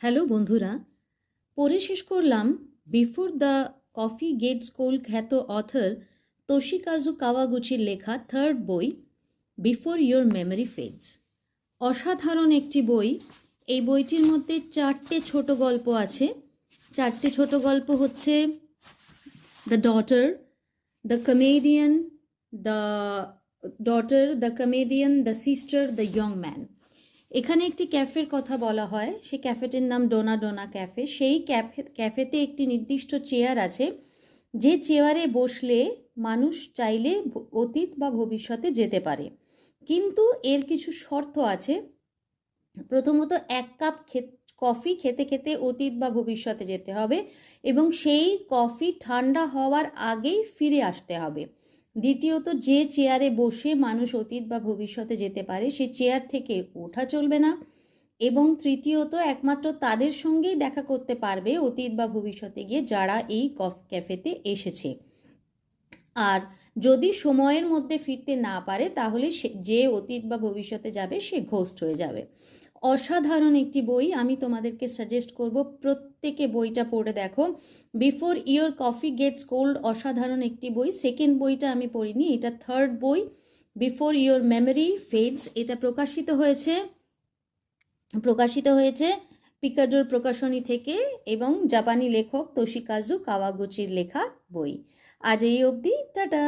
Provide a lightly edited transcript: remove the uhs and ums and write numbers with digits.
Hello বন্ধুরা, পড়ে শেষ করলাম before the coffee gets cold খ্যাত অথর তোশিকাজু কাওয়াগুচির লেখা থার্ড বই বিফোর ইয়োর মেমরি ফেডস। অসাধারণ একটি বই। এই বইটির মধ্যে 4টে ছোট গল্প আছে। 4টে ছোট গল্প হচ্ছে the daughter, the comedian, the the comedian, the sister, the young man. এখানে একটি ক্যাফের কথা বলা হয়। সেই ক্যাফেটির নাম ডোনা ডোনা ক্যাফে। সেই ক্যাফেতে একটি নির্দিষ্ট চেয়ার আছে, যে চেয়ারে বসলে মানুষ চাইলে অতীত বা ভবিষ্যতে যেতে পারে, কিন্তু এর কিছু শর্ত আছে। প্রথমত, 1 কাপ কফি খেতে খেতে অতীত বা ভবিষ্যতে যেতে হবে এবং সেই কফি ঠান্ডা হওয়ার আগেই ফিরে আসতে হবে। দ্বিতীয়ত, যে চেয়ারে বসে মানুষ অতীত বা ভবিষ্যতে যেতে পারে সেই চেয়ার থেকে ওঠা চলবে না। এবং তৃতীয়ত, একমাত্র তাদের সঙ্গেই দেখা করতে পারবে অতীত বা ভবিষ্যতে গিয়ে যারা এই ক্যাফেতে এসেছে। আর যদি সময়ের মধ্যে ফিরতে না পারে তাহলে যে অতীত বা ভবিষ্যতে যাবে সে ঘোস্ট হয়ে যাবে। অসাধারণ একটি বই, আমি তোমাদেরকে সাজেস্ট করব প্রত্যেকে বইটা পড়ে দেখো। Before your coffee gets cold অসাধারণ একটি বই। সেকেন্ড বইটা আমি পড়িনি, এটা থার্ড বই, বিফোর ইয়োর মেমরি ফেডস। এটা প্রকাশিত হয়েছে পিকাডোর প্রকাশনী থেকে এবং জাপানি লেখক তোশিকাজু কাওয়াগুচির লেখা বই। আজ এই অবধি, টাটা।